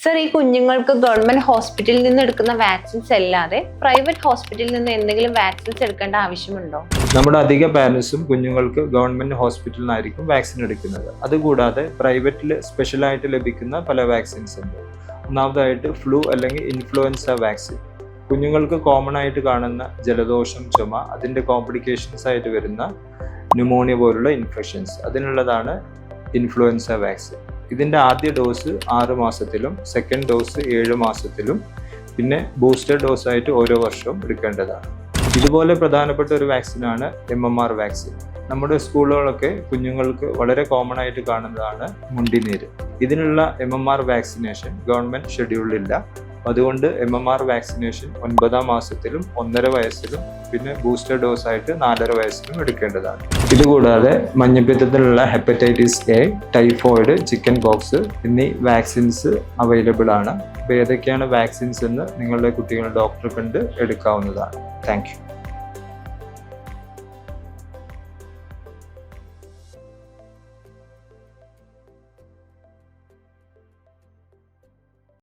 Sir, ഈ കുഞ്ഞുങ്ങൾക്ക് government ഹോസ്പിറ്റലിൽ നിന്ന് എടുക്കുന്ന വാക്സിൻസ് അല്ലാതെ പ്രൈവറ്റ് ഹോസ്പിറ്റലിൽ നിന്ന് എന്തെങ്കിലും വാക്സിൻസ് എടുക്കേണ്ട ആവശ്യമുണ്ടോ? നമ്മുടെ അധിക പാരൻസും കുഞ്ഞുങ്ങൾക്ക് ഗവൺമെന്റ് ഹോസ്പിറ്റലിൽ നിന്നായിരിക്കും വാക്സിൻ എടുക്കുന്നത്. അതുകൂടാതെ പ്രൈവറ്റിൽ സ്പെഷ്യലായിട്ട് ലഭിക്കുന്ന പല വാക്സിൻസ് ഉണ്ട്. ഒന്നാമതായിട്ട് ഫ്ലൂ അല്ലെങ്കിൽ ഇൻഫ്ലുവൻസ വാക്സിൻ. കുഞ്ഞുങ്ങൾക്ക് കോമൺ ആയിട്ട് കാണുന്ന ജലദോഷം, ചുമ, അതിൻ്റെ കോംപ്ലിക്കേഷൻസ് ആയിട്ട് വരുന്ന ന്യൂമോണിയ പോലുള്ള ഇൻഫെക്ഷൻസ്, അതിനുള്ളതാണ് ഇൻഫ്ലുവൻസ വാക്സിൻ. ഇതിൻ്റെ ആദ്യ ഡോസ് 6 മാസത്തിലും സെക്കൻഡ് ഡോസ് 7 മാസത്തിലും പിന്നെ ബൂസ്റ്റർ ഡോസായിട്ട് ഓരോ വർഷവും എടുക്കേണ്ടതാണ്. ഇതുപോലെ പ്രധാനപ്പെട്ട ഒരു വാക്സിനാണ് MMR വാക്സിൻ. നമ്മുടെ സ്കൂളുകളൊക്കെ കുഞ്ഞുങ്ങൾക്ക് വളരെ കോമൺ ആയിട്ട് കാണുന്നതാണ് മുണ്ടിനീര്. ഇതിനുള്ള MMR വാക്സിനേഷൻ ഗവൺമെൻറ് ഷെഡ്യൂളിലില്ല. അതുകൊണ്ട് MMR വാക്സിനേഷൻ 9 മാസത്തിലും 1.5 വയസ്സിലും പിന്നെ ബൂസ്റ്റർ ഡോസ് ആയിട്ട് 4.5 വയസ്സിലും എടുക്കേണ്ടതാണ്. ഇതുകൂടാതെ മഞ്ഞപ്പിത്തത്തിലുള്ള hepatitis A, typhoid, chicken pox എന്നീ വാക്സിൻസ് അവൈലബിൾ ആണ്. അപ്പോൾ ഏതൊക്കെയാണ് വാക്സിൻസ് എന്ന് നിങ്ങളുടെ കുട്ടികളുടെ ഡോക്ടറെ കണ്ട് എടുക്കാവുന്നതാണ്. Thank you.